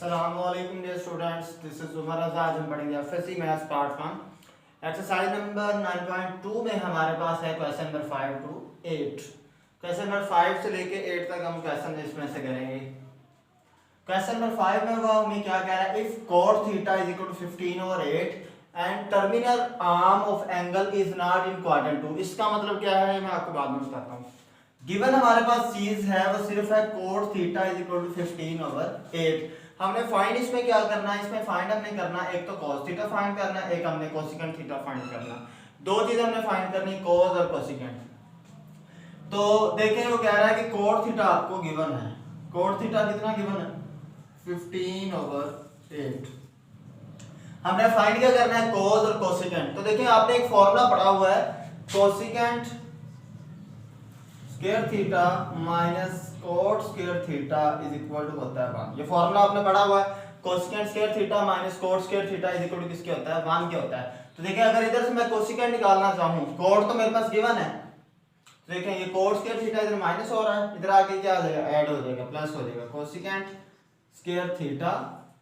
अस्सलामुअलैकुम dear students, this is Umar Raza. आज हम पढ़ेंगे FSc maths part 1 exercise number 9.2 में हमारे पास है question number 5 to 8। Question number 5 से लेके 8 तक हम क्वेश्चन इसमें से करेंगे। क्वेश्चन नंबर 5 में वो हमें क्या कह रहा है, if cot theta is equal to 15/8 and terminal arm of angle is not in quadrant 2। इसका मतलब क्या है मैं आपको बाद में बताता हूँ। गिवन हमारे पास चीज है वो सिर्फ है cot theta is equal to 15/8। हमने फाइंड इसमें क्या करना है, इसमें फाइंड हमने करना है, एक तो cos थीटा फाइंड करना है, एक हमने कोसिकेंट थीटा फाइंड करना है। दो चीज हमने फाइंड करनी, cos और कोसिकेंट। तो देखें वो कह रहा है कि cot थीटा आपको गिवन है। cot थीटा कितना गिवन है, 15/8। हमने फाइंड क्या करना है, cos और कोसिकेंट। तो देखिए आपने एक फॉर्मूला पढ़ा हुआ है, cosecant square theta minus cot square theta is equal to होता है 1। ये फॉर्मूला आपने पढ़ा हुआ है, cosecant square theta minus cot square theta is equal to किसके होता है, 1 के होता है। तो देखिए अगर इधर से मैं कोसिकेंट निकालना चाहूं, cot तो मेरे पास गिवन है, तो देखें ये cot स्क्वायर थीटा इधर माइनस हो रहा है, इधर आके क्या हो जाएगा, ऐड हो जाएगा, प्लस हो जाएगा। Cosecant square theta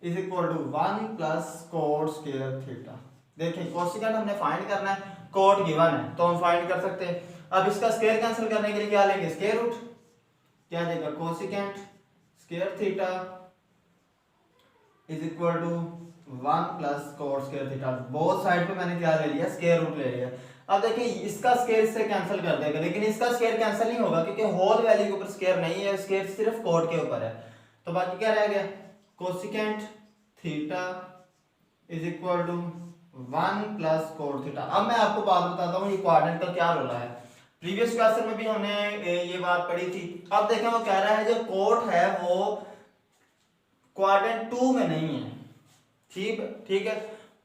is equal to 1 plus cot square theta. देखिए कोसिकेंट हमने फाइंड करना है, cot गिवन है तो हम फाइंड कर सकते हैं। अब इसका स्क्वायर कैंसिल करने के लिए क्या लेंगे, स्क्वायर रूट। क्या देगा, cosecant square theta is equal to 1 plus cot square theta. Both side पे मैंने क्या ले लिया, स्क्वायर रूट ले लिया। अब देखिए इसका स्क्वायर से कैंसिल कर देगा, लेकिन इसका स्क्वायर कैंसिल नहीं होगा क्योंकि होल वैल्यू के ऊपर स्क्वायर नहीं है, स्क्वायर सिर्फ cot के ऊपर है। तो बाकी क्या रह गया, cosecant theta is equal to 1 plus cot theta. अब मैं आपको बात बताता हूँ ये क्वाड्रेंट का क्या रोल है। प्रीवियस क्वेश्चन में भी हमने ये बात पढ़ी थी। अब देखें वो कह रहा है जो cot है वो क्वाड्रेंट 2 में नहीं है। ठीक है,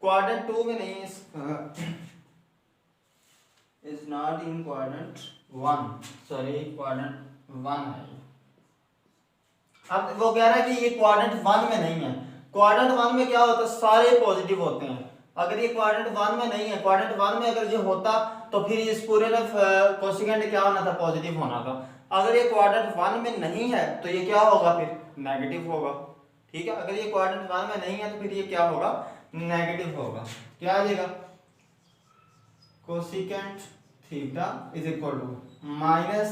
क्वाड्रेंट 2 में नहीं है, is not in quadrant 1, sorry quadrant 1 है। अब वो कह रहा है कि ये क्वाड्रेंट 1 में नहीं है। क्वाड्रेंट 1 में क्या होता है, सारे पॉजिटिव होते हैं। अगर ये क्वाड्रेंट 1 में नहीं है, क्वाड्रेंट 1 में अगर ये होता तो फिर इस पूरे में कोसिकेंट क्या होना था, पॉजिटिव होना था। अगर ये क्वाड्रेंट 1 में नहीं है तो ये क्या होगा, फिर नेगेटिव होगा। ठीक है, अगर ये क्वाड्रेंट 1 में नहीं है तो फिर ये क्या होगा, नेगेटिव होगा। क्या आ जाएगा, cosecant theta is equal to minus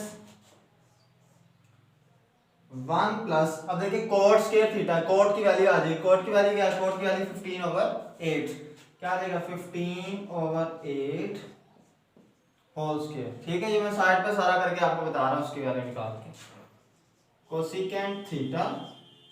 1 plus, अब देखिए cot स्क्वायर थीटा, cot की वैल्यू आ जाएगी, cot की वैल्यू क्या है, cot की वैल्यू 15/8। क्या आ जाएगा, 15/8 होल स्क्वायर। ठीक है, ये मैं साइड पे सारा करके आपको बता रहा हूँ, उसकी वैल्यू निकाल के। Cosecant theta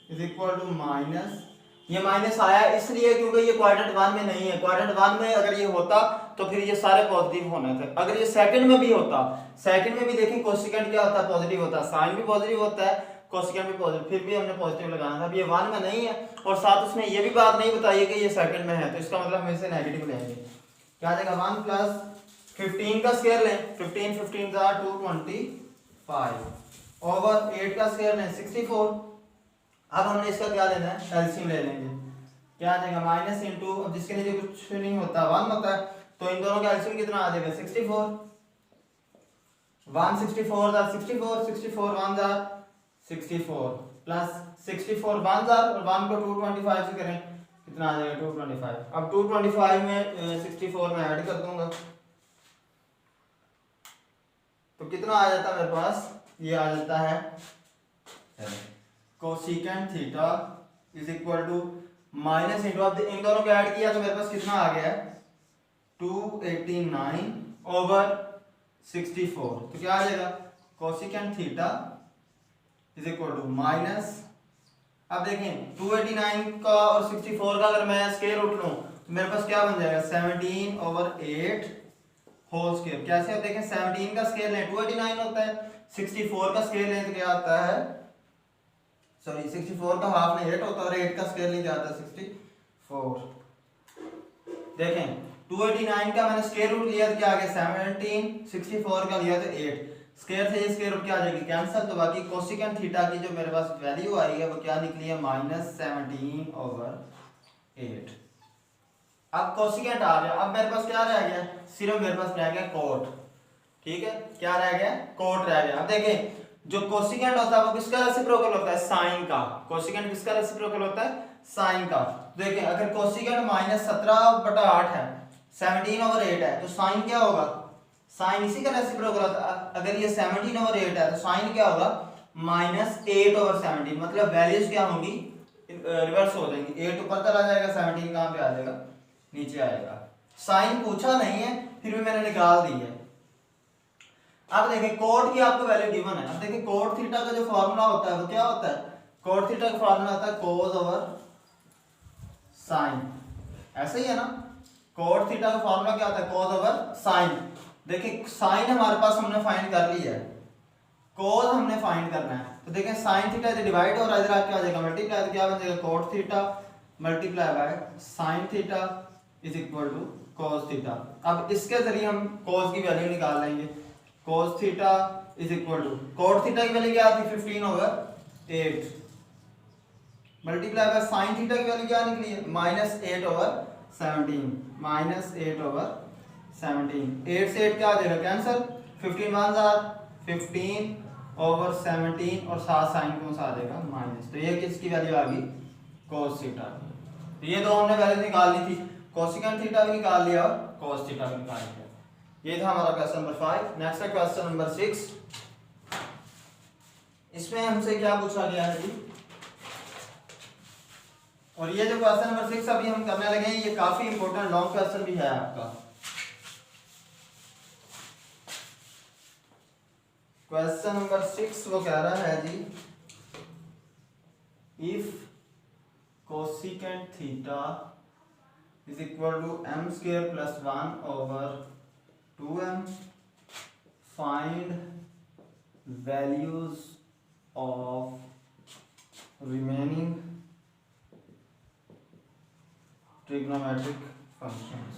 is equal to minus, ये माइनस आया इसलिए क्योंकि ये क्वाड्रेंट 1 में नहीं है। क्वाड्रेंट 1 में अगर ये होता तो फिर ये सारे पॉजिटिव होने थे। अगर ये सेकंड में भी होता, सेकंड में भी देखें कोसिकेंट क्या होता है, पॉजिटिव होता है, साइन भी पॉजिटिव होता है, कोसिकेंट भी पॉजिटिव, फिर भी हमने पॉजिटिव लगाना था। अब ये 1 में नहीं है और साथ उसने ये भी बात नहीं बताई है कि ये सेकंड में है, तो इसका मतलब हम इसे नेगेटिव लेंगे। क्या आ जाएगा, 1 प्लस 15 का स्क्वायर लें, 15 का 225 ओवर 8 का स्क्वायर लें 64। अब हमने इसका क्या लेना है, एलसीएम ले लेंगे। क्या आ जाएगा, माइनस इंटू, अब जिसके नीचे कुछ नहीं होता 1 होता है, तो इन दोनों का एलसीएम कितना आ जाएगा, 64। 164 जार 64, 64 1 जार 64 प्लस 64 1 जार, और 1 को 225 से करें कितना आ जाएगा, 225। अब 225 में 64 में ऐड कर दूंगा तो कितना आ जाता है मेरे पास, ये आ जाता है cosecant theta is equal to minus into, अब इन दोनों को ऐड किया तो मेरे पास कितना आ गया है, 289 ओवर 64। तो क्या आ जाएगा, cosecant theta is equal to minus, अब देखें 289 का और 64 का अगर मैं स्क्वायर रूट लूं तो मेरे पास क्या बन जाएगा, 17/8 होल स्क्वायर। कैसे, अब देखें 17 का स्क्वायर लें 289 होता है, 64 का स्क्वायर लें तो क्या आता है, सॉरी 64 का हाफ में 8 होता है और 8 का स्क्वायर लें क्या आता है, 64। देखें 289 का मैंने स्क्वायर रूट लिया तो क्या आ गया 17, 64 का लिया तो 8, स्क्वायर से ये स्क्वायर रूट क्या आ जाएगी, कैंसिल। तो बाकी कोसिकेंट थीटा की जो मेरे पास वैल्यू आई है वो क्या निकली है, -17/8। अब कोसिकेंट आ गया, अब मेरे पास क्या रह गया, सिर्फ मेरे पास रह गया cot। ठीक है, क्या रह गया, cot रह गया। अब देखें जो कोसिकेंट होता है वो किसका रेसिप्रोकल होता है, साइन का। कोसिकेंट किसका रेसिप्रोकल होता है, साइन का। देखिए अगर कोसिकेंट -17/8 है, 17/8 है, तो साइन क्या होगा, साइन इसी का रेसिप्रोकल होता है। अगर ये 17/8 है तो साइन क्या होगा, -8/17। मतलब वैल्यूज क्या होंगी, रिवर्स हो जाएंगी। 8 ऊपर चला जाएगा, 17 कहां पे आ जाएगा, नीचे आएगा। साइन पूछा नहीं है, फिर भी मैंने निकाल दी है। अब देखिए कोट की आपको वैल्यू गिवन है। अब देखिए कोट थीटा का जो फॉर्मूला होता है वो क्या होता है, कोट थीटा का फॉर्मूला होता है कोस ओवर साइन, ऐसा ही है ना। कोट थीटा का फॉर्मूला क्या होता है, कोस ओवर साइन। देखिए साइन हमारे पास हमने फाइंड कर ली है, कोस हमने फाइंड करना है। तो देखिए साइन थीटा इधर डिवाइड हो रहा है, इधर क्या हो जाएगा मल्टीप्लाई, तो क्या बन जाएगा cot theta multiply by sine theta is equal to cos theta. अब इसके जरिए हम कोस की वैल्यू निकाल लेंगे। Cos theta is equal to, cot theta की वैल्यू क्या आती है 15/8 मल्टीप्लाई बाय साइन थीटा की वैल्यू क्या निकली है -8/17, -8/17। 8 से 8 क्या आ जाएगा कैंसिल, 15 1 15/17 और साथ साइन कौन सा आ जाएगा माइनस। तो ये किसकी वैल्यू आ गई, कोस थीटा की। तो ये दो हमने वैल्यू निकाल ली थी, कोसिकेंट थीटा भी निकाल लिया और कोस थीटा भी निकाल लिया। ये था हमारा क्वेश्चन नंबर 5। नेक्स्ट है क्वेश्चन नंबर 6। इसमें हमसे क्या पूछा गया है जी, और ये जो क्वेश्चन नंबर 6 अभी हम करने लगे हैं ये काफी इंपॉर्टेंट लॉन्ग क्वेश्चन भी है आपका। क्वेश्चन नंबर 6 वो कह रहा है जी, if cosecant theta is equal to m² + 1/2m, find values of remaining trigonometric functions.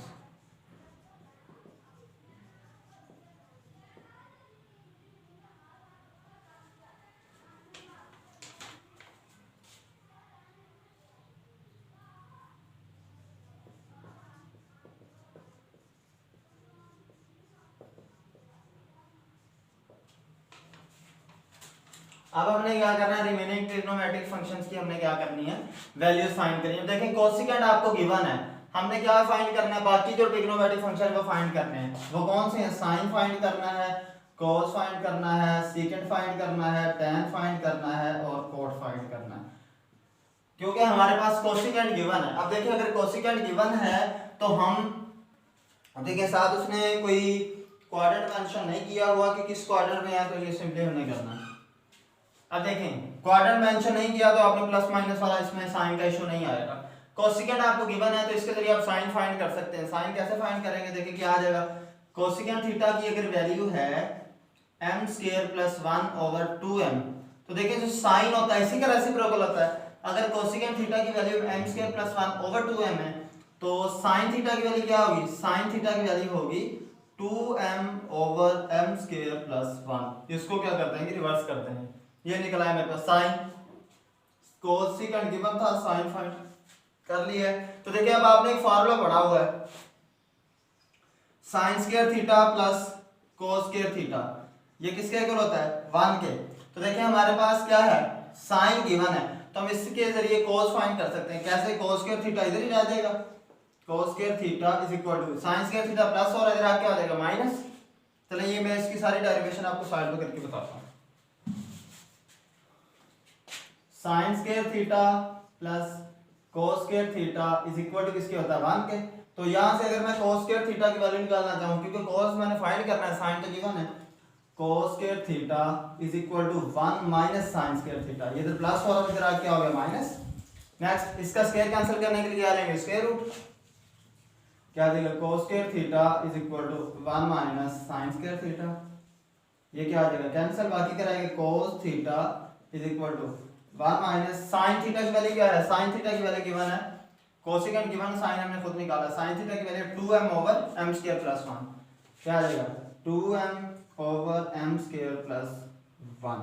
अब हमने क्या करना है, रिमेनिंग ट्रिग्नोमेट्रिक फंक्शंस की हमने क्या करनी है, वैल्यूज फाइंड करनी है। देखिए कोसिकेंट आपको गिवन है, हमने क्या फाइंड करना है, बाकी जो ट्रिग्नोमेट्रिक फंक्शन वो फाइंड करने हैं। वो कौन से हैं, साइन फाइंड करना है, cos फाइंड करना है, सीकेंट फाइंड करना है, tan फाइंड करना है और cot फाइंड करना है, क्योंकि हमारे पास कोसिकेंट गिवन है। अब देखिए अगर कोसिकेंट गिवन है तो हम देखिए साथ उसने कोई क्वाड्रेंट मेंशन नहीं किया हुआ कि किस क्वाड्रेंट में है, तो ये सिंपली हमने करना है। अब देखें क्वाड्रेंट मेंशन नहीं किया तो आपने प्लस माइनस वाला इसमें साइन का इशू नहीं आएगा। कोसिकेंट आपको गिवन है तो इसके जरिए आप साइन फाइंड कर सकते हैं। साइन कैसे फाइंड करेंगे, देखिए क्या आ जाएगा, कोसिकेंट थीटा की अगर वैल्यू है m² + 1/2m, तो देखिए जो साइन होता है इसी का रेसिप्रोकल होता है। अगर कोसिकेंट थीटा की वैल्यू m² + 1/2m है तो साइन थीटा की वैल्यू क्या होगी, साइन थीटा की वैल्यू होगी 2m/m² + 1। इसको क्या करते हैं कि रिवर्स करते हैं, ये निकला है मेरे पास साइन, कोसिकेंट गिवन था, साइन फाइंड कर लिया है। तो देखिए अब आपने एक फार्मूला पढ़ा हुआ है sin² theta plus cos² theta, ये किसके इक्वल होता है 1 के। तो देखिए हमारे पास क्या है, साइन गिवन है तो हम इसके जरिए cos फाइंड कर सकते हैं। कैसे, cos² थीटा इधर ही रह जाएगा, cos² theta is equal to sin² theta plus और इधर क्या हो जाएगा माइनस। चलिए ये मैं इसकी सारी डेरिवेशन आपको साइड में करके बताता हूँ। sin² theta plus cos² theta is equal to किसके होता है 1 के। तो यहां से अगर मैं cos² थीटा की वैल्यू निकालना चाहूं, क्योंकि cos मैंने फाइंड करना है, sin तो गिवन है, cos² theta is equal to 1 minus sin² theta, ये तो प्लस हो रहा है, इधर क्या हो गया माइनस। नेक्स्ट इसका स्क्वायर कैंसिल करने के लिए क्या लेंगे, स्क्वायर रूट, क्या देगा cos² theta is equal to 1 minus sin² theta, ये क्या आ जाएगा कैंसिल, बाकी कराएंगे cos theta is equal to 1 minus sin theta की वैल्यू क्या है, sin थीटा की वैल्यू गिवन है, कोसिकेंट गिवन, sin हमने खुद निकाला, sin थीटा की वैल्यू 2m/m² + 1, क्या आ जाएगा 2m/m² + 1।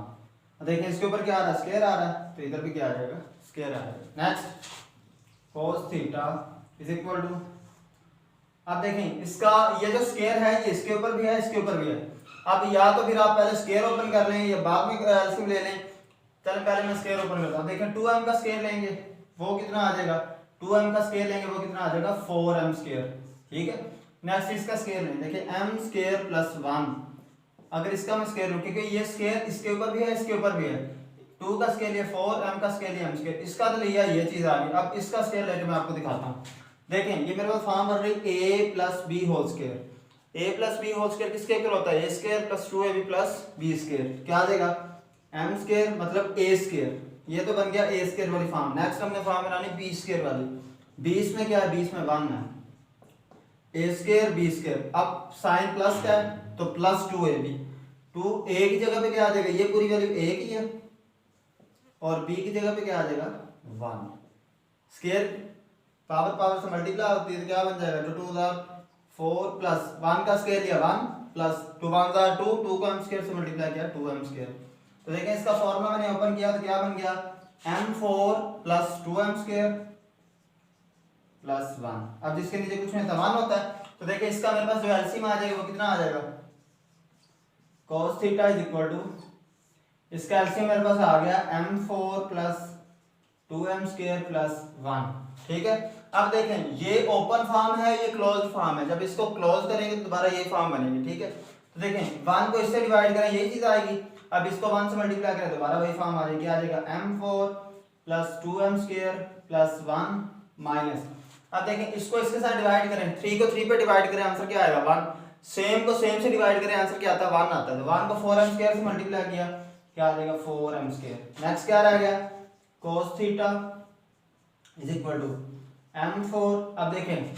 देखिए इसके ऊपर क्या आ रहा है, स्क्वायर आ रहा है, तो इधर भी क्या आ जाएगा स्क्वायर आ जाएगा। Next cos theta is equal to, अब देखें इसका ये जो स्क्वायर है ये इसके ऊपर भी है इसके ऊपर भी है, अब या तो फिर आप पहले स्क्वायर ओपन कर लें या बाद में एलसीएम ले लें। चलो पहले मैं स्क्वायर ओपन करता हूँ। देखें 2m का स्क्वायर लेंगे वो कितना आ जाएगा, 2m का स्क्वायर लेंगे वो कितना आ जाएगा 4m स्क्वायर। ठीक है, नेक्स्ट इसका स्क्वायर लें, देखिए m स्क्वायर प्लस 1। अगर इसका मैं स्क्वायर लूं क्योंकि ये स्क्वायर इसके ऊपर भी है इसके ऊपर भी है, 2 का स्क्वायर लिया 4, m का स्क्वायर लिया m स्क्वायर, इसका तो लिया ये चीज आ गई। अब इसका स्क्वायर लेके मैं आपको दिखाता हूँ। देखें ये मेरे पास फॉर्म बन रही a plus b whole square. a plus b whole square किसके इक्वल होता है, a square plus 2ab plus b square. क्या आ जाएगा, m स्क्वायर मतलब a स्क्वायर, ये तो बन गया a स्क्वायर वाली फॉर्म। नेक्स्ट हमने फॉर्म बनानी b स्क्वायर वाली। 20 में क्या है, 20 में 1 है, a स्क्वायर b स्क्वायर। अब साइन प्लस क्या है तो प्लस 2ab, 2 a की जगह पे क्या आ जाएगा, ये पूरी वैल्यू a की है और b की जगह पे क्या आ जाएगा 1। स्क्वायर पावर पावर से मल्टीप्लाई होती है तो क्या बन जाएगा, तो 2 4 प्लस 1 का स्क्वायर लिया 1 प्लस 2 1 2, 2 को m स्क्वायर से मल्टीप्लाई किया 2m स्क्वायर। तो देखें इसका फॉर्मूला मैंने ओपन किया तो क्या बन गया, m4 plus 2m square plus 1। अब जिसके नीचे कुछ नहीं था 1 होता है, तो देखिए इसका मेरे पास जो एलसीएम आ जाएगा वो कितना आ जाएगा, cos theta is equal to, इसका एलसीएम मेरे पास आ गया m4 plus 2m square plus 1। ठीक है, अब देखें ये ओपन फॉर्म है ये क्लोज्ड फॉर्म है, जब इसको क्लोज करेंगे तो दोबारा ये फॉर्म बनेगी। ठीक है, तो देखें 1 को इससे डिवाइड करें यही चीज आएगी, अब इसको 1 से मल्टीप्लाई करें दोबारा वही फॉर्म आ जाएगी। आ जाएगा m4 plus 2m square plus 1 minus, अब देखें इसको इसके साथ डिवाइड करें, 3 को 3 पे डिवाइड करें आंसर क्या आएगा 1, सेम को सेम से डिवाइड करें आंसर क्या आता है 1 आता है, तो 1 को 4m स्क्वायर से मल्टीप्लाई किया क्या आ जाएगा 4m स्क्वायर। नेक्स्ट क्या रह गया, cos theta is equal to m4, अब देखें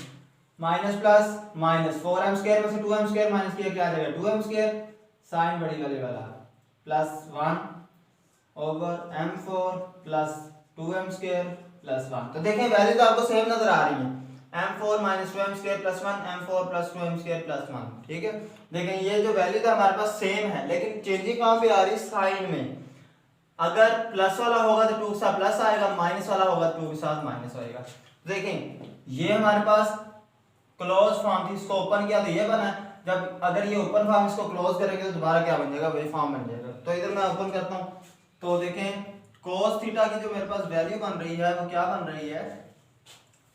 minus plus minus 4m square में से 2m स्क्वायर माइनस किया क्या आ जाएगा 2m स्क्वायर, साइन बड़ी वाले वाला plus 1 over m4 plus 2m square plus 1। तो देखें वैल्यू तो आपको सेम नजर आ रही है, m4 minus 2m square plus 1, m4 plus 2m square plus 1। ठीक है, देखें ये जो वैल्यू था हमारे पास सेम है, लेकिन चेंजिंग कहाँ पे आ रही है, साइन में। अगर प्लस वाला होगा तो 2 के साथ प्लस आएगा, माइनस वाला होगा तो 2 के साथ माइनस आएगा। देखें ये हमारे पास क्लोज फॉर्म थी, इसको ओपन किया तो ये बना, जब अगर ये ओपन फॉर्म इसको क्लोज करेंगे तो दोबारा क्या बन जाएगा, वही फॉर्म बन जाएगा। तो इधर मैं ओपन करता हूँ तो देखें cos थीटा की जो मेरे पास वैल्यू बन रही है वो क्या बन रही है,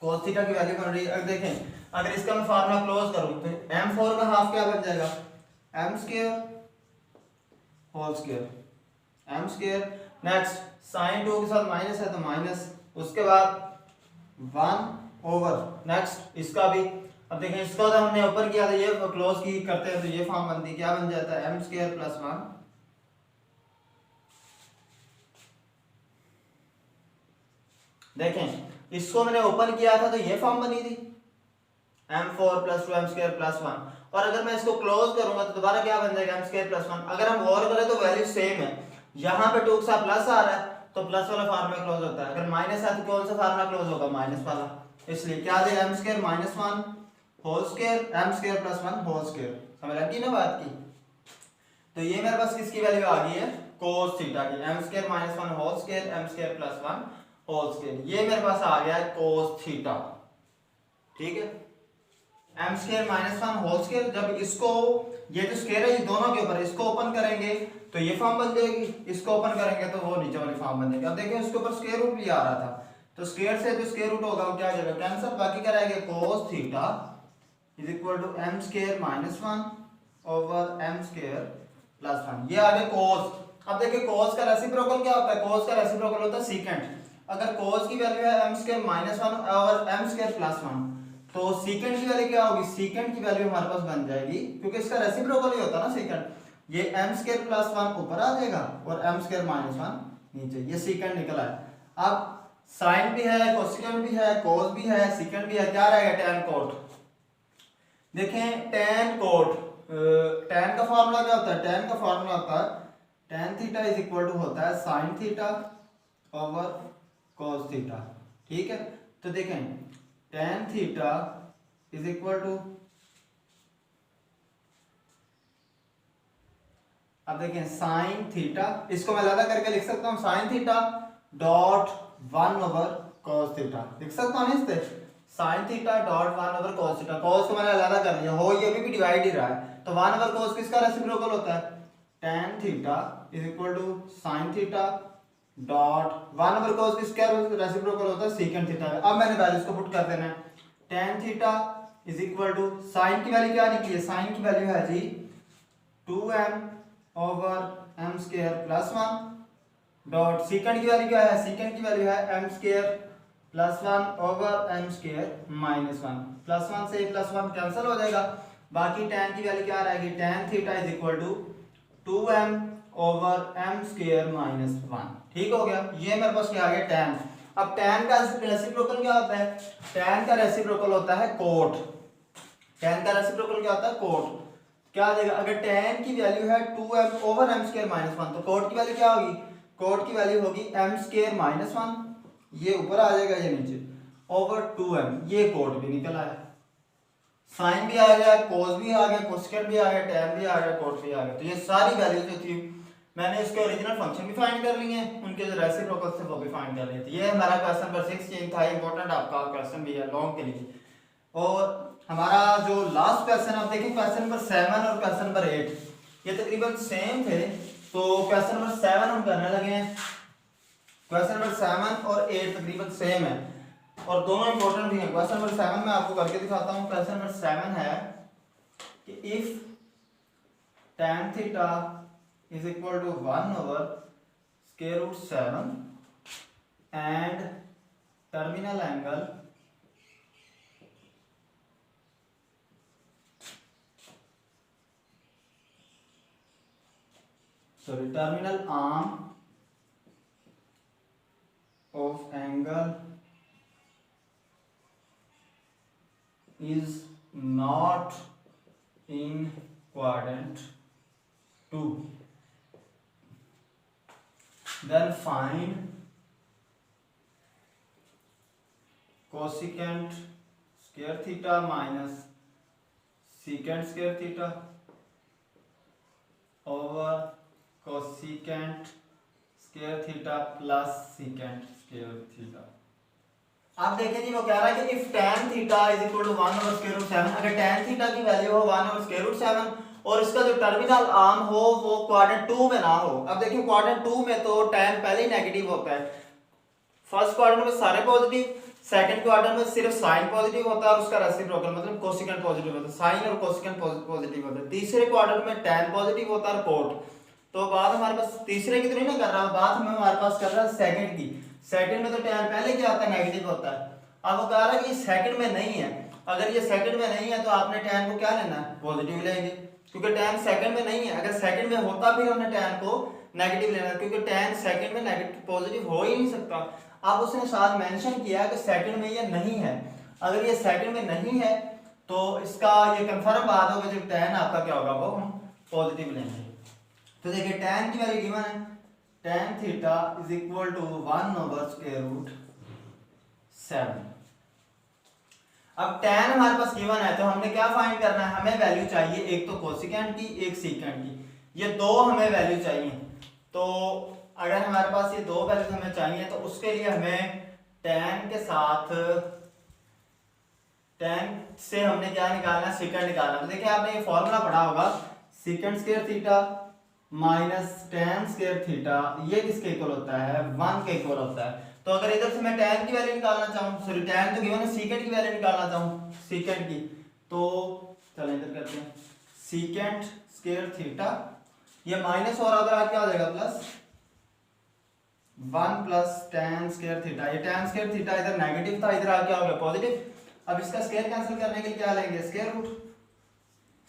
cos थीटा की वैल्यू बन रही है। अब देखें अगर इसका मैं फार्मूला क्लोज करूं तो m4 का हाफ क्या बन जाएगा, m square whole square, m square. Next sin 2 के साथ माइनस है तो माइनस, उसके बाद 1 ओवर नेक्स्ट इसका भी। अब देखें इसका तो हमने ओपन किया था, ये क्लोज की करते हैं तो ये फॉर्म बनती क्या बन जाता है m स्क्वायर प्लस 1। देखें इसको मैंने ओपन किया था तो ये फॉर्म बनी थी m4 plus 2m square plus 1, और अगर मैं इसको क्लोज करूंगा तो दोबारा क्या बन जाएगा m स्क्वायर प्लस 1। अगर हम गौर करें तो वैल्यू सेम है, यहाँ पे 2 के साथ प्लस आ रहा है तो प्लस वाला फार्मूला क्लोज होता है, अगर माइनस है तो कौन सा फार्मूला क्लोज होगा, माइनस वाला। इसलिए क्या आ जाएगा m square minus 1 whole square, m square plus 1 whole square. समझ लगी ना बात की। तो ये मेरे पास किसकी वैल्यू आ गई है, cos थीटा की, m square minus 1 whole square, m square plus 1 whole square. ये मेरे पास आ गया है cos थीटा। ठीक है, m square minus 1 whole square, जब इसको ये जो स्क्वायर है ये दोनों के ऊपर, इसको ओपन करेंगे तो ये फॉर्म बन जाएगी, इसको ओपन करेंगे तो वो नीचे वाली फॉर्म बन जाएगी। अब देखिए उसके ऊपर स्क्वायर रूट भी आ रहा था, तो स्क्वायर से जो स्क्वायर रूट होगा वो क्या आ जाएगा कैंसिल, बाकी क्या रहेगा cos theta is equal to m square minus 1 over m square plus 1। ये आ गया cos। अब देखिए cos का रेसिप्रोकल क्या होता है, cos का रेसिप्रोकल होता है सीकेंट। अगर cos की वैल्यू है m स्क्वायर माइनस 1 और m स्क्वायर प्लस 1, तो सीकेंट की वैल्यू क्या होगी, सीकेंट की वैल्यू हमारे पास बन जाएगी, क्योंकि इसका रेसिप्रोकल ही होता है ना सीकेंट, ये m स्क्वायर प्लस 1 ऊपर आ जाएगा और m स्क्वायर माइनस 1 नीचे, ये सीकेंट निकला है। अब साइन भी है, कोसेकेंट भी है, cos भी है, सीकेंट भी है, क्या रहेगा tan कोट। देखें tan कोट, tan का फार्मूला क्या होता है, tan का फार्मूला होता है tan theta is equal to होता है sin theta over cos theta. ठीक है, तो देखें tan theta is equal to, अब देखें sin थीटा, इसको मैं अलग करके लिख सकता हूं sin theta dot 1 over cos theta, लिख सकता हूं इससे sin theta dot 1 over cos theta. cos को मैंने अलग कर लिया, हो ये अभी भी डिवाइड ही रहा है, तो 1 ओवर cos किसका रेसिप्रोकल होता है? tan theta is equal to sin theta dot 1 over cos किसका रेसिप्रोकल होता है? secant theta. अब मैंने वैल्यूज को पुट कर देना है। tan theta is equal to sin की वैल्यू क्या निकली है? sin की वैल्यू है जी 2m over m square plus 1 dot secant की वैल्यू क्या है? secant की वैल्यू है m square plus 1 over m square minus 1। Plus 1 से प्लस 1 कैंसिल हो जाएगा, बाकी tan की वैल्यू क्या रहेगी? tan theta is equal to 2m over m square minus 1। ठीक हो गया, ये मेरे पास क्या आ गया? tan। अब tan का रेसिप्रोकल क्या होता है? tan का रेसिप्रोकल होता है cot। tan का रेसिप्रोकल क्या होता है? cot। क्या देगा? अगर tan की वैल्यू है 2m over m square minus 1 तो cot की वैल्यू क्या होगी? cot की वैल्यू होगी m स्क्वायर माइनस 1, ये ऊपर आ जाएगा ये नीचे, ओवर 2m, ये cot भी निकल आया, साइन भी आ गया, cos भी आ गया, कोसेकेंट भी आ गया, tan भी आ गया, cot भी आ गया। तो ये सारी वैल्यूज जो थी मैंने इसके ओरिजिनल फंक्शन भी फाइंड कर लिए हैं, उनके जो रेसिप्रोकल थे वो भी फाइंड कर लिए थे। ये हमारा क्वेश्चन नंबर 6 चेंज था, इंपॉर्टेंट आपका क्वेश्चन भी है लॉन्ग के लिए। और हमारा जो लास्ट क्वेश्चन आप देखिए, क्वेश्चन नंबर 7 और क्वेश्चन नंबर 8 ये तकरीबन सेम थे, तो क्वेश्चन नंबर 7 हम करने लगे हैं। क्वेश्चन नंबर 7 और 8 तकरीबन सेम है और दोनों इंपॉर्टेंट भी हैं। क्वेश्चन नंबर 7 मैं आपको करके दिखाता हूँ। क्वेश्चन नंबर 7 है कि if tan theta is equal to 1 over square root 7 and terminal angle terminal arm of angle is not in quadrant 2, then find cosecant square theta minus secant square theta over cosecant square theta plus secant square theta. आप देखें जी वो कह रहा है कि if tan theta is equal to 1 over square root 7, अगर tan theta की वैल्यू हो 1 ओवर स्क्वायर रूट 7 और इसका जो टर्मिनल आर्म हो वो क्वाड्रेंट 2 में ना हो। अब देखिए क्वाड्रेंट 2 में तो tan पहले ही नेगेटिव होता है, फर्स्ट क्वाड्रेंट में सारे पॉजिटिव, सेकंड क्वाड्रेंट में सिर्फ साइन पॉजिटिव होता है और उसका रेसिप्रोकल मतलब कोसेकेंट पॉजिटिव होता है, साइन और कोसेकेंट पॉजिटिव होता है। तीसरे क्वाड्रेंट में tan पॉजिटिव होता है और cot। तो बात हमारे पास तीसरे की तो नहीं ना कर रहा, बात हमें हमारे पास कर रहा है सेकंड की। सेकंड में तो tan पहले क्या होता है? नेगेटिव होता है। अब वो कह रहा है कि सेकंड में नहीं है, अगर ये सेकंड में नहीं है तो आपने tan को क्या लेना है? पॉजिटिव लेंगे, क्योंकि tan सेकंड में नहीं है। अगर सेकंड में होता फिर हमने tan को नेगेटिव लेना, क्योंकि tan सेकंड में नेगेटिव पॉजिटिव हो ही नहीं सकता। अब उसने साथ मेंशन किया कि सेकंड में ये नहीं है, अगर ये सेकंड में नहीं है तो इसका ये कंफर्म बात होगा जब tan आपका क्या होगा वो हम पॉजिटिव लेंगे। तो देखिए tan की वैल्यू गिवन है, tan theta is equal to 1 over square root 7। अब tan हमारे पास गिवन है तो हमने क्या फाइंड करना है? हमें वैल्यू चाहिए एक तो कोसेकेंट की, एक सीकेंट की, ये दो हमें वैल्यू चाहिए। तो अगर हमारे पास ये दो वैल्यूज हमें चाहिए तो उसके लिए हमें tan के साथ tan से हमने क्या निकालना है? सीकेंट निकालना। तो देखिए आपने ये फॉर्मूला पढ़ा होगा, secant square theta minus tan square theta, ये किसके इक्वल होता है? 1 के इक्वल होता है। तो अगर इधर से मैं tan की वैल्यू निकालना चाहूँ, सॉरी tan तो गिवन है, सीकेंट की वैल्यू निकालना चाहूँ सीकेंट की, तो चलो इधर करते हैं सीकेंट स्क्वायर थीटा, ये माइनस और अगर क्या हो जाएगा plus 1 plus tan square theta. ये tan स्क्वायर थीटा इधर नेगेटिव था, इधर आ क्या हो गया? पॉजिटिव। अब इसका स्क्वायर कैंसिल करने के लिए क्या लेंगे? स्क्वायर रूट,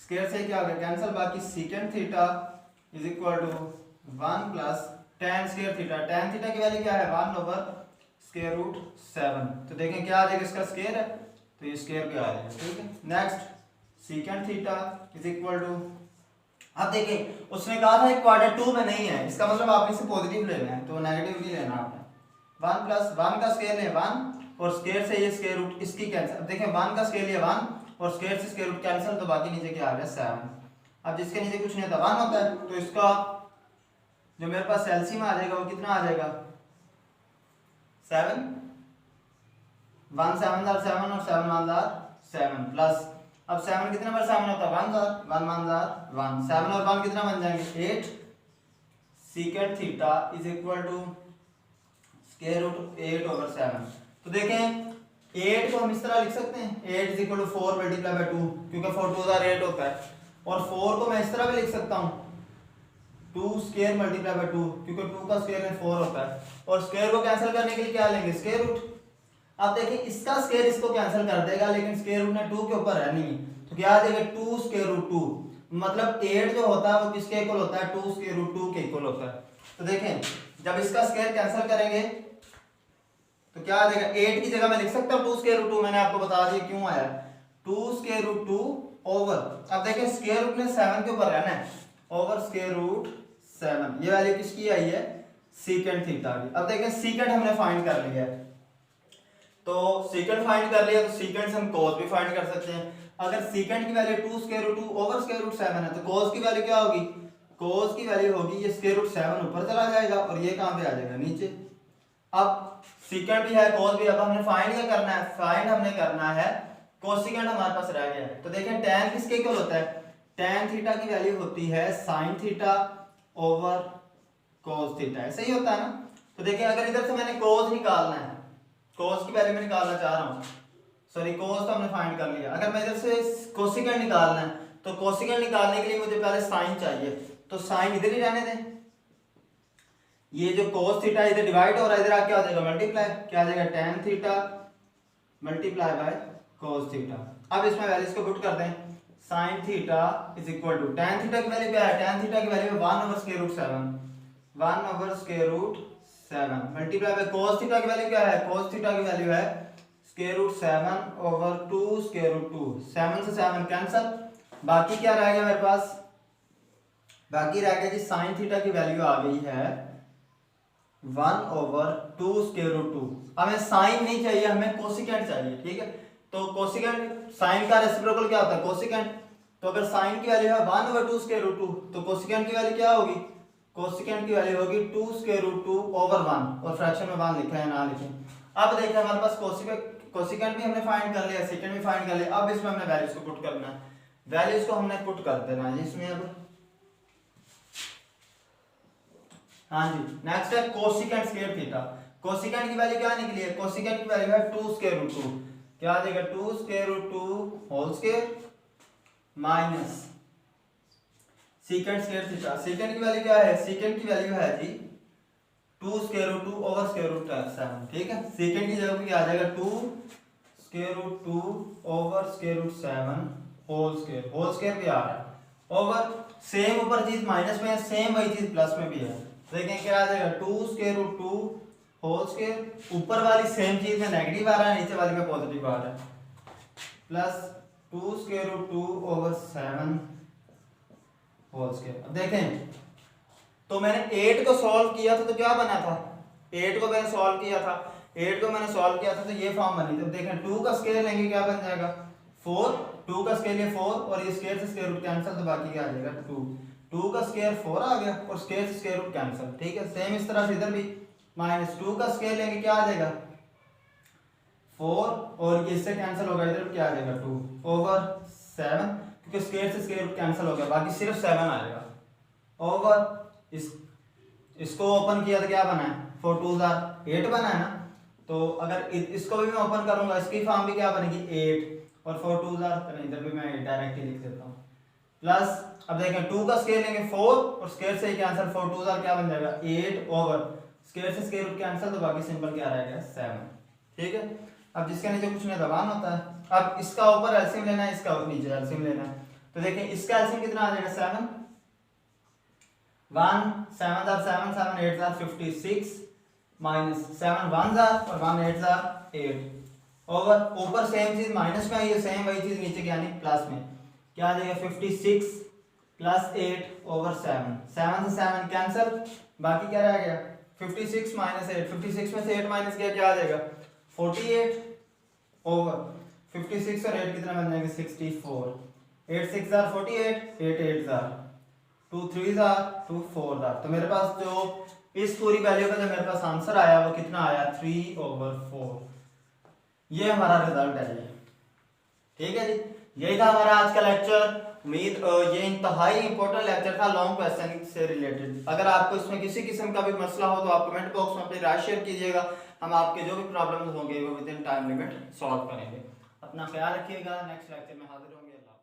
स्क्वायर से क्या हो गया? कैंसिल। बाकी secant theta is equal to 1 plus tan square theta. tan theta की वैल्यू क्या है? 1 ओवर स्क्वायर रूट 7। तो देखें क्या आ जाएगा, इसका स्क्वायर है तो ये स्क्वायर पे आ जाएगा। ठीक है, next secant theta is equal to, अब देखें उसने कहा था क्वाड्रेंट 2 में नहीं है, इसका मतलब आपने इसे पॉजिटिव लेना है तो नेगेटिव नहीं लेना आपने। 1 प्लस 1 का स्क्वायर है 1 और स्क्वायर से ये स्क्वायर रूट इसकी कैंसिल। अब देखें 1 का स्क्वायर है 1 और स्क्वायर से स्क्वायर रूट कैंसिल, तो बाकी नीचे क्या आ गया? 7। अब जिसके नीचे कुछ नहीं होता 1 होता है तो इसका जो मेरे पास एलसीएम आ जाएगा वो कितना आ जाएगा? 7, 1 7 7 और 7 1 7 प्लस। अब 7 कितने बार 7 होता है 1 जार 1 1 जार 1 7 और 1 कितना बन जाएंगे 8 secant theta is equal to square root 8 over 7। तो देखें 8 को हम इस तरह लिख सकते हैं 8 इज इक्वल टू 4 मल्टीप्लाई बाय 2 क्योंकि 4 2 जार 8 होता है, और 4 को मैं इस तरह भी लिख सकता हूँ 2 स्क्वायर मल्टीप्लाई बाय 2 क्योंकि 2 का स्क्वायर में 4 होता है, और स्क्वायर को कैंसिल करने के लिए क्या लेंगे स्क्वायर रूट। अब देखिए इसका स्क्वायर इसको कैंसिल कर देगा, लेकिन स्क्वायर रूट ने 2 के ऊपर रहनी है, तो क्या आ जाएगा 2 स्क्वायर रूट 2, मतलब 8 जो होता है वो किसके इक्वल होता है 2 स्क्वायर रूट 2 के इक्वल होता है। तो देखें जब इसका स्क्वायर कैंसिल करेंगे तो क्या आ जाएगा 8 की जगह मैं लिख सकता हूँ 2 स्क्वायर रूट 2, मैंने आपको बता दिया क्यों आया 2 स्क्वायर रूट 2 ओवर, अब देखिए स्क्वायर रूट ने 7 के ऊपर रहना है, ओवर स्क्वायर रूट 7, ये वैल्यू किसकी आई है सीकेंट थीटा की। अब देखिए सीकेंट हमने फाइंड कर लिया है, तो सीकेंट फाइंड कर लिया तो सीकेंट से हम कोस भी फाइंड कर सकते हैं। अगर सीकेंट की value 2 square root 2 over square root 7 है तो कोस की वैल्यू क्या होगी, कोस की वैल्यू होगी ये स्क्वायर रूट 7 ऊपर चला जाएगा और ये कहां पे आ जाएगा नीचे। अब सीकेंट भी है कोस भी, अब हमने फाइंड क्या करना है, फाइंड हमने करना है कोसिकेंट हमारे पास रह गया है। तो देखें tan किसके इक्वल होता है, tan थीटा की वैल्यू होती है sin theta over cos theta, ऐसे ही होता है ना। तो देखिए अगर इधर से मैंने cos निकालना है, cos की वैल्यू मैं निकालना चाह रहा हूँ, सॉरी cos तो हमने फाइंड कर लिया, अगर मैं इधर से कोसिकेंट निकालना है तो कोसिकेंट निकालने के लिए मुझे पहले sin चाहिए, तो sin इधर ही रहने दें, ये जो cos थीटा इधर डिवाइड हो रहा है इधर आके आ जाएगा मल्टीप्लाई, क्या आ जाएगा tan theta multiply by cos theta. अब इसमें वैल्यूज को पुट कर दें, sin theta is equal to tan theta की वैल्यू क्या है, tan थीटा की value 1 over square root 7, 1 over square root 7 multiply by cos theta की वैल्यू क्या है, cos थीटा की वैल्यू है square root 7 over 2 square root 2, 7 से 7 कैंसिल, बाकी क्या रह गया मेरे पास, बाकी रह गया जी sin थीटा की वैल्यू आ गई है 1 ओवर 2 स्क्वायर रूट 2। हमें साइन नहीं चाहिए, हमें कोसिकेंट चाहिए, ठीक है। तो कोसिकेंट साइन का रेसिप्रोकल क्या होता है कोसिकेंट, तो अगर साइन की वैल्यू है 1 ओवर 2 स्क्वायर रूट 2 तो कोसिकेंट की वैल्यू क्या होगी, कोसिकेंट की वैल्यू होगी 2 स्क्वायर रूट 2 ओवर 1, और फ्रैक्शन में 1 लिखा है ना लिखें। अब देखिए हमारे पास कोसिकेंट भी हमने फाइंड कर लिया, सेकंड भी फाइंड कर लिया, अब इसमें हमने वैल्यूज को पुट करना है, वैल्यूज को हमने पुट कर देना है इसमें। अब हाँ जी नेक्स्ट है कोसिकेंट स्क्वायर थीटा, कोसिकेंट की वैल्यू क्या निकली है, कोसिकेंट की वैल्यू है 2 स्क्वायर रूट 2, क्या आ जाएगा 2 square root 2 whole square minus secant square theta, secant की वैल्यू क्या है, सीकेंट की वैल्यू है जी 2 square root 2 over square root 7, ठीक है। सीकेंट की जगह पे क्या आ जाएगा 2 square root 2 over square root 7 whole square भी आ रहा है, ओवर सेम ऊपर चीज माइनस में है, सेम वही चीज प्लस में भी है, देखें क्या आ जाएगा 2 स्क्वायर रूट 2 होल स्क्वायर, ऊपर वाली सेम चीज में नेगेटिव आ रहा है, नीचे वाली में पॉजिटिव आ रहा है, plus 2 square root 2 over 7 whole square. अब देखें तो मैंने 8 को सॉल्व किया था तो क्या बना था, 8 को मैंने सॉल्व किया था, 8 को मैंने सॉल्व किया था तो ये फॉर्म बनी थी। देखें 2 का स्क्वायर लेंगे क्या बन जाएगा 4, 2 का स्क्वायर ये 4 और ये स्क्वायर से स्क्वायर रूट कैंसिल, तो बाकी क्या आ जाएगा 2 का स्क्वायर 4 आ गया और स्क्वायर से स्क्वायर रूट कैंसिल, ठीक है। सेम इस तरह से इधर भी माइनस 2 का स्क्वायर लेंगे क्या आ जाएगा 4 और ये इससे कैंसिल होगा, इधर क्या आ जाएगा 2 ओवर 7, क्योंकि स्क्वायर से स्क्वायर रूट कैंसिल हो गया, बाकी सिर्फ 7 आएगा ओवर इसको ओपन किया तो क्या बना है 4 2 8 बना है ना, तो अगर इसको भी मैं ओपन करूंगा इसकी फॉर्म भी क्या बनेगी 8 और 4 2 इधर भी मैं डायरेक्ट ही लिख देता हूँ प्लस। अब देखें 2 का स्क्वायर लेंगे 4 और स्क्वायर से ही कैंसिल, 4 2 क्या बन जाएगा 8 ओवर स्क्वायर से स्क्वायर रूट कैंसिल, तो बाकी सिंपल क्या रहेगा 7, ठीक है। अब जिसके नीचे कुछ नहीं दबान होता है, अब इसका ऊपर एलसीएम लेना है, इसका नीचे एलसीएम लेना है, तो देखें इसका एलसीएम कितना आ जाएगा 7, 1 7 7 7 8 56 माइनस 7 1 और 1 8 8 ओवर ऊपर सेम चीज माइनस में आई है, सेम वही चीज नीचे यानी प्लस में, क्या आ जाएगा 56 प्लस 8 ओवर 7, 7 से 7 कैंसिल, बाकी क्या रह गया 56 माइनस 8, 56 में से 8 माइनस किया क्या आ जाएगा 48 ओवर 56 और 8 कितना बन जाएंगे 64, 8 6 48, 8 8 2 3 2 4, तो मेरे पास जो इस पूरी वैल्यू का जो मेरे पास आंसर आया वो कितना आया 3 ओवर 4, ये हमारा रिजल्ट है जी, ठीक है जी। यही था हमारा आज का लेक्चर। उम्मीद ये इंतहाई इंपॉर्टेंट लेक्चर था लॉन्ग क्वेश्चन से रिलेटेड। अगर आपको इसमें किसी किस्म का भी मसला हो तो आप कमेंट बॉक्स में अपनी राय शेयर कीजिएगा। हम आपके जो भी प्रॉब्लम्स होंगे वो with in time limit solve करेंगे। अपना ख्याल रखिएगा। नेक्स्ट लेक्चर में हाजिर होंगे। अल्लाह।